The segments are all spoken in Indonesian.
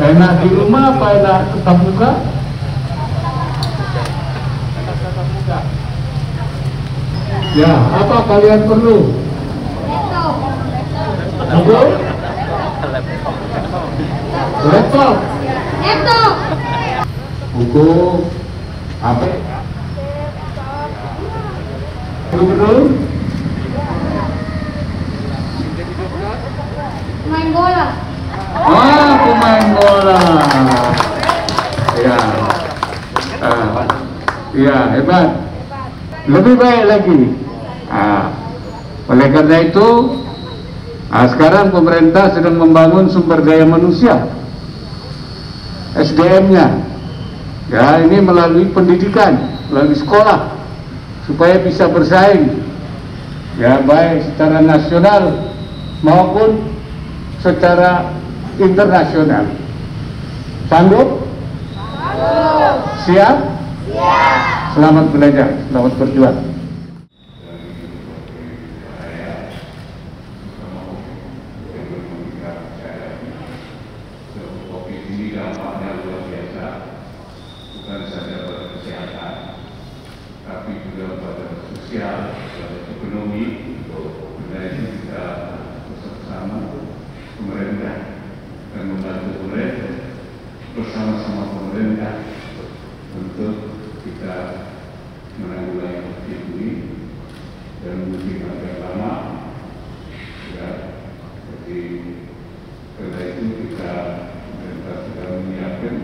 Enak di rumah apa enak tetap muka? Ya, apa kalian perlu? Laptop. Laptop. Laptop. Buku apa? Betul. Main bola. Ah, pemain bola. Ya. Ya, hebat. Lebih baik lagi. Oleh karena itu, sekarang pemerintah sedang membangun sumber daya manusia, SDM-nya. Ya, ini melalui pendidikan, melalui sekolah, supaya bisa bersaing. Ya, baik secara nasional maupun secara internasional. Sanggup? Siap? Siap. Selamat belajar, selamat berjuang. Bukan saja pada kesehatan, tapi juga pada sosial, pada ekonomi. Karena itu kita bersama pemerintah dan membantu pemerintah, bersama-sama pemerintah untuk kita menanggulangi COVID ini dan mungkin agak lama. Ya, jadi karena itu kita pemerintah sudah menyiapkan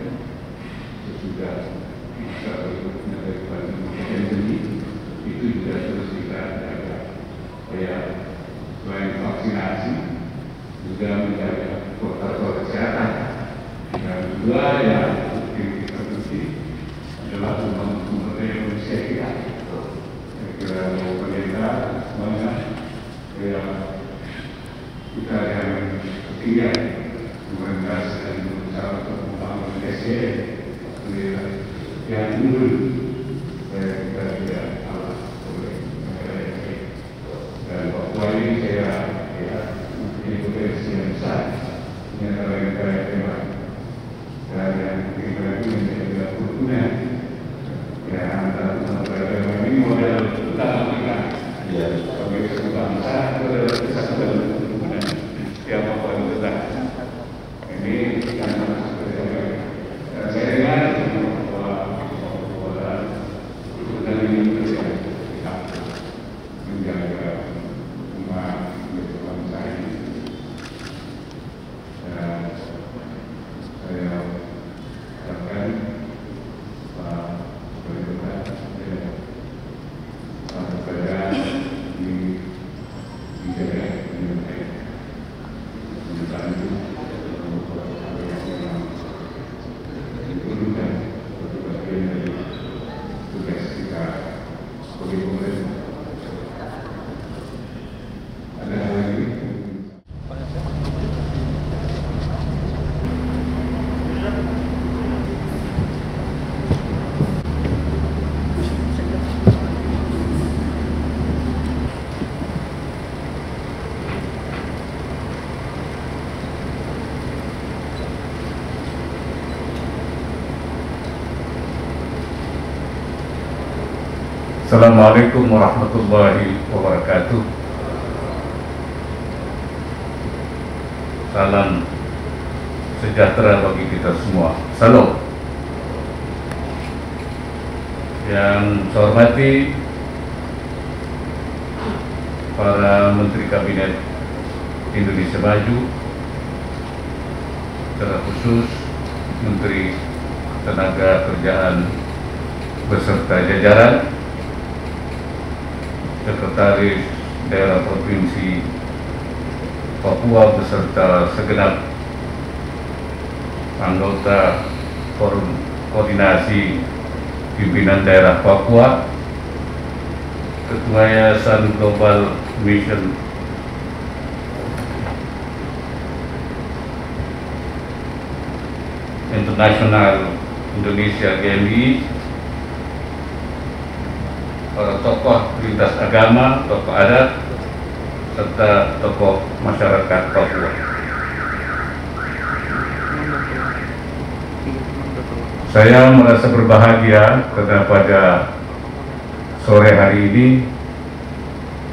sesudah masa berikutnya daripada pandemi itu juga terus kita jaga. Ya, selain vaksinasi juga menjaga protokol kesehatan. Dan kedua yang kita mesti adalah membangun sumber daya manusia kita. Saya kira pemerintah semuanya kita yang ketiga pemerintah sedang berusaha untuk membangun SDM yang unggul kita tidak kalah oleh negara yang lain. Dan Papua ini saya ini potensi yang besar di antara negara yang hebat dan yang kita itu menjadi berguna. Ya, antara negara ini model utama kita. Ya, sebagai sebuah bangsa adalah kesatuan dan siapapun kita. Ini karena saya dengar menjaga umat bangsa ini. Dan saya harapkan Pak Pemerintah supaya dijaga dengan baik, membantu diperlukan untuk bagian dari tugas kita sebagai pemerintah. Ada hal lagi? Assalamualaikum warahmatullahi wabarakatuh. Salam sejahtera bagi kita semua. Salam. Yang saya hormati para Menteri Kabinet Indonesia Maju, secara khusus Menteri Tenaga Kerjaan beserta jajaran, Sekretaris Daerah Provinsi Papua beserta segenap anggota Forum Koordinasi Pimpinan Daerah Papua, Ketua Yayasan Global Mission Internasional Indonesia GMI, para tokoh lintas agama, tokoh adat, serta tokoh masyarakat Papua. Saya merasa berbahagia karena pada sore hari ini,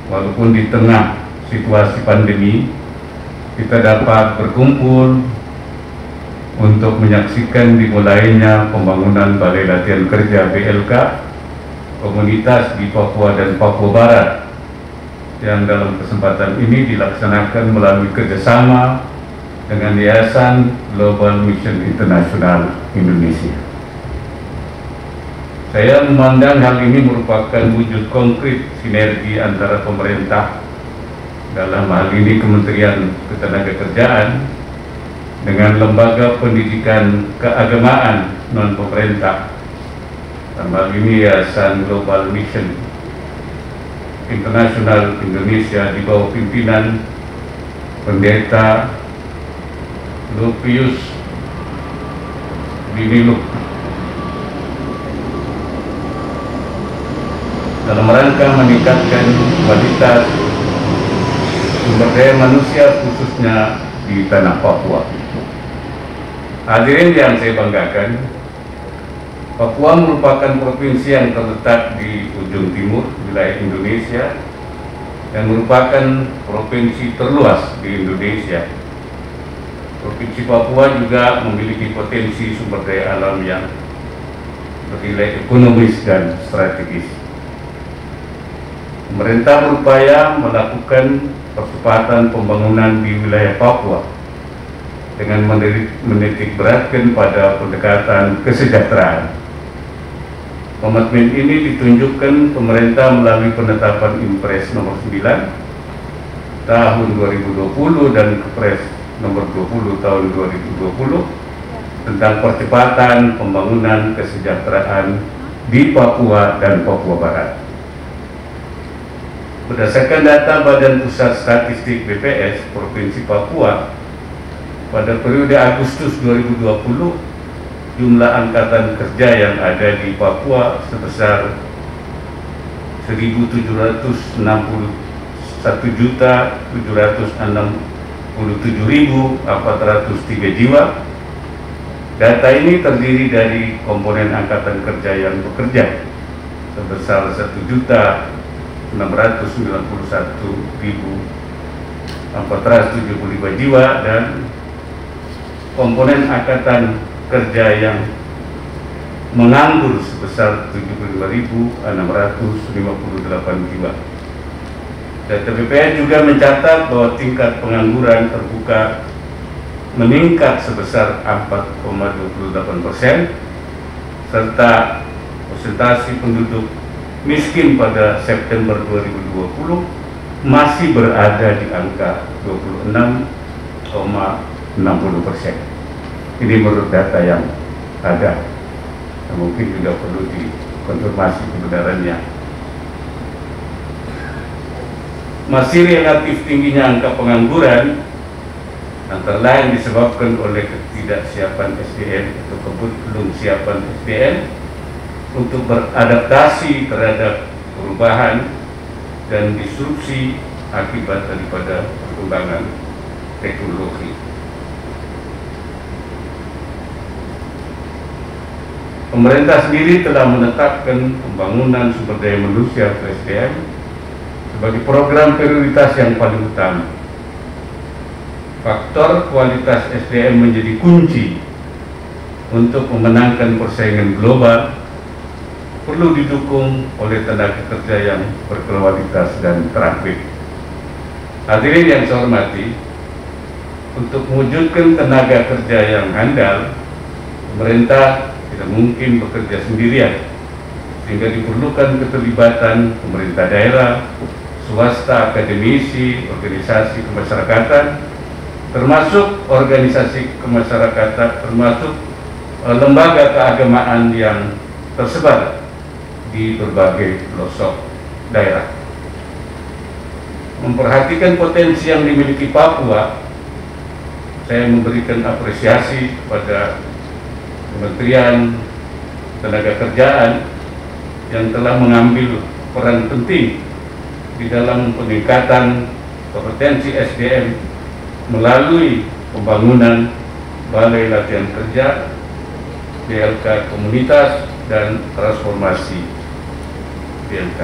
walaupun di tengah situasi pandemi, kita dapat berkumpul untuk menyaksikan dimulainya pembangunan Balai Latihan Kerja BLK komunitas di Papua dan Papua Barat, yang dalam kesempatan ini dilaksanakan melalui kerjasama dengan Yayasan Global Mission International Indonesia. Saya memandang hal ini merupakan wujud konkret sinergi antara pemerintah, dalam hal ini Kementerian Ketenagakerjaan, dengan lembaga pendidikan keagamaan non-pemerintah, dalam hal ini Yayasan Global Mission International Indonesia di bawah pimpinan Pendeta Lupius Biniluk, dalam rangka meningkatkan kualitas sumber daya manusia khususnya di tanah Papua. Hadirin yang saya banggakan, Papua merupakan provinsi yang terletak di ujung timur wilayah Indonesia dan merupakan provinsi terluas di Indonesia. Provinsi Papua juga memiliki potensi sumber daya alam yang bernilai ekonomis dan strategis. Pemerintah berupaya melakukan percepatan pembangunan di wilayah Papua dengan menitik beratkan pada pendekatan kesejahteraan. Komitmen ini ditunjukkan pemerintah melalui penetapan Impres nomor 9 tahun 2020 dan Kepres nomor 20 tahun 2020 tentang percepatan pembangunan kesejahteraan di Papua dan Papua Barat. Berdasarkan data Badan Pusat Statistik BPS Provinsi Papua, pada periode Agustus 2020, jumlah angkatan kerja yang ada di Papua sebesar 1.761.767.403 jiwa. Data ini terdiri dari komponen angkatan kerja yang bekerja sebesar 1.691.475 jiwa dan komponen angkatan kerja yang menganggur sebesar 75.658 jiwa. Data BPS juga mencatat bahwa tingkat pengangguran terbuka meningkat sebesar 4,28%, serta persentase penduduk miskin pada September 2020 masih berada di angka 26,60%. Ini menurut data yang ada, mungkin juga perlu dikonfirmasi kebenarannya. Masih relatif tingginya angka pengangguran antara lain disebabkan oleh ketidaksiapan SDM atau belum siapan SDM untuk beradaptasi terhadap perubahan dan disrupsi akibat daripada perkembangan teknologi. Pemerintah sendiri telah menetapkan pembangunan sumber daya manusia atau SDM sebagai program prioritas yang paling utama. Faktor kualitas SDM menjadi kunci untuk memenangkan persaingan global, perlu didukung oleh tenaga kerja yang berkualitas dan terampil. Hadirin yang saya hormati, untuk mewujudkan tenaga kerja yang handal, pemerintah tidak mungkin bekerja sendirian, sehingga diperlukan keterlibatan pemerintah daerah, swasta, akademisi, organisasi kemasyarakatan, termasuk organisasi kemasyarakatan, termasuk lembaga keagamaan yang tersebar di berbagai pelosok daerah. Memperhatikan potensi yang dimiliki Papua, saya memberikan apresiasi kepada Kementerian Ketenagakerjaan yang telah mengambil peran penting di dalam peningkatan kompetensi SDM melalui pembangunan Balai Latihan Kerja BLK Komunitas dan Transformasi BLK.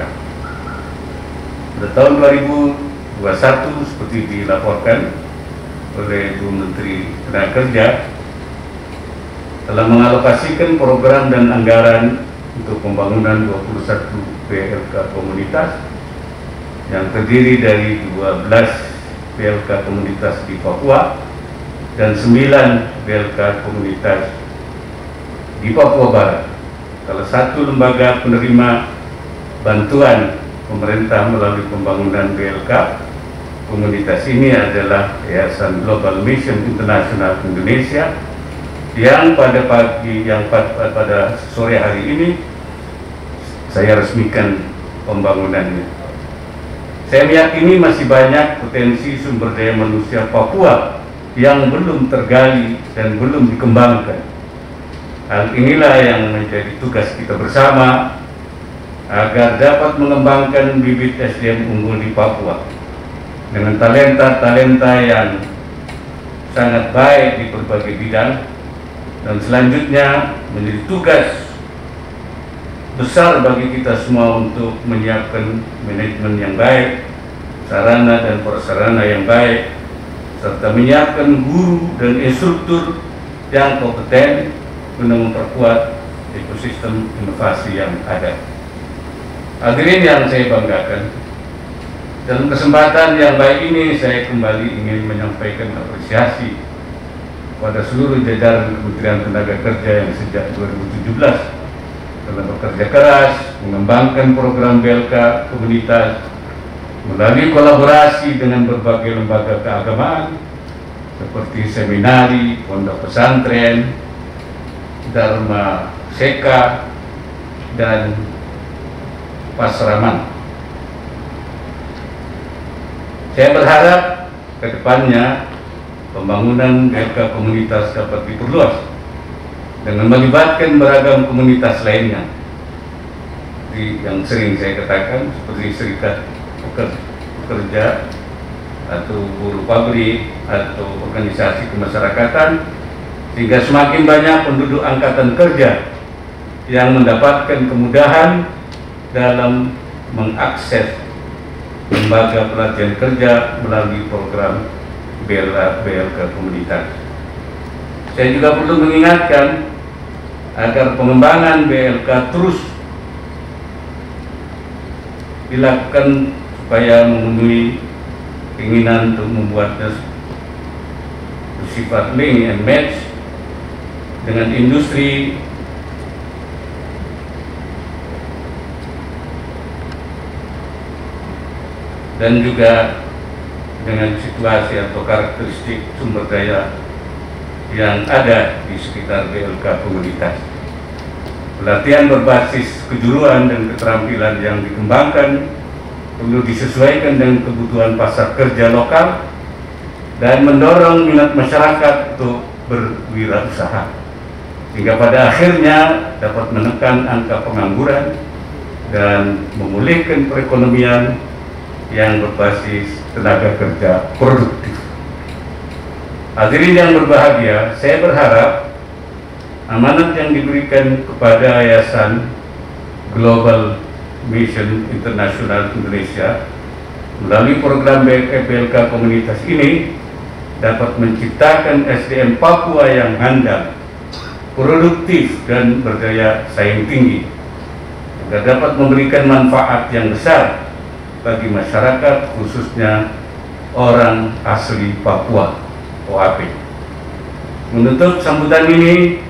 Pada tahun 2021 seperti dilaporkan oleh Bu Menteri Tenaga Kerja, telah mengalokasikan program dan anggaran untuk pembangunan 21 BLK Komunitas yang terdiri dari 12 BLK Komunitas di Papua dan 9 BLK Komunitas di Papua Barat. Salah satu lembaga penerima bantuan pemerintah melalui pembangunan BLK Komunitas ini adalah Yayasan Global Mission International Indonesia yang pada sore hari ini saya resmikan pembangunannya. Saya meyakini masih banyak potensi sumber daya manusia Papua yang belum tergali dan belum dikembangkan. Hal inilah yang menjadi tugas kita bersama agar dapat mengembangkan bibit SDM unggul di Papua dengan talenta-talenta yang sangat baik di berbagai bidang, dan selanjutnya menjadi tugas besar bagi kita semua untuk menyiapkan manajemen yang baik, sarana dan prasarana yang baik, serta menyiapkan guru dan instruktur yang kompeten guna memperkuat ekosistem inovasi yang ada. Hadirin yang saya banggakan, dalam kesempatan yang baik ini saya kembali ingin menyampaikan apresiasi pada seluruh jajaran Kementerian Tenaga Kerja yang sejak 2017 telah bekerja keras mengembangkan program BLK Komunitas melalui kolaborasi dengan berbagai lembaga keagamaan seperti seminari, pondok pesantren, Dharma Seka, dan Pasraman. Saya berharap ke depannya pembangunan BLK Komunitas dapat diperluas dengan melibatkan beragam komunitas lainnya, yang sering saya katakan seperti serikat pekerja atau buruh pabrik atau organisasi kemasyarakatan, sehingga semakin banyak penduduk angkatan kerja yang mendapatkan kemudahan dalam mengakses lembaga pelatihan kerja melalui program BLK Komunitas. Saya juga perlu mengingatkan agar pengembangan BLK terus dilakukan supaya memenuhi keinginan untuk membuatnya bersifat link and match dengan industri dan juga dengan situasi atau karakteristik sumber daya yang ada di sekitar BLK Komunitas. Pelatihan berbasis kejuruan dan keterampilan yang dikembangkan perlu disesuaikan dengan kebutuhan pasar kerja lokal dan mendorong minat masyarakat untuk berwirausaha, sehingga pada akhirnya dapat menekan angka pengangguran dan memulihkan perekonomian yang berbasis tenaga kerja produktif. Hadirin yang berbahagia, saya berharap amanat yang diberikan kepada Yayasan Global Mission International Indonesia melalui program BLK Komunitas ini dapat menciptakan SDM Papua yang handal, produktif, dan berdaya saing tinggi, agar dapat memberikan manfaat yang besar bagi masyarakat, khususnya orang asli Papua (OAP). Menutup sambutan ini,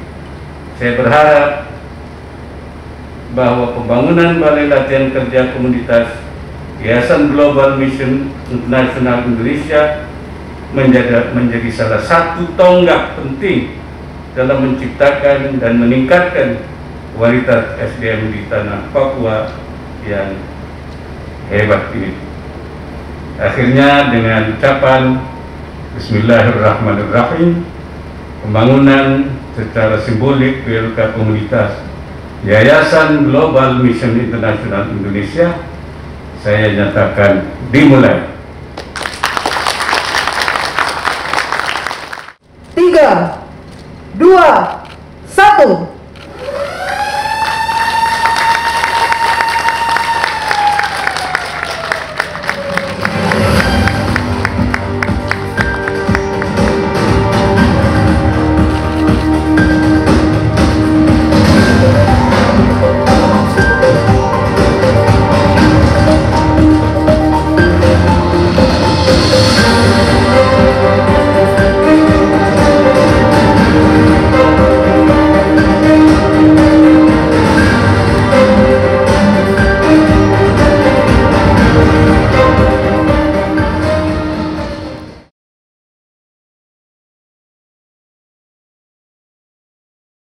saya berharap bahwa pembangunan Balai Latihan Kerja Komunitas Yayasan Global Mission International Indonesia menjadi salah satu tonggak penting dalam menciptakan dan meningkatkan kualitas SDM di tanah Papua yang hebat ini. Akhirnya dengan ucapan Bismillahirrahmanirrahim, pembangunan secara simbolik BLK Komunitas Yayasan Global Mission International Indonesia saya nyatakan dimulai. 3, 2, 1.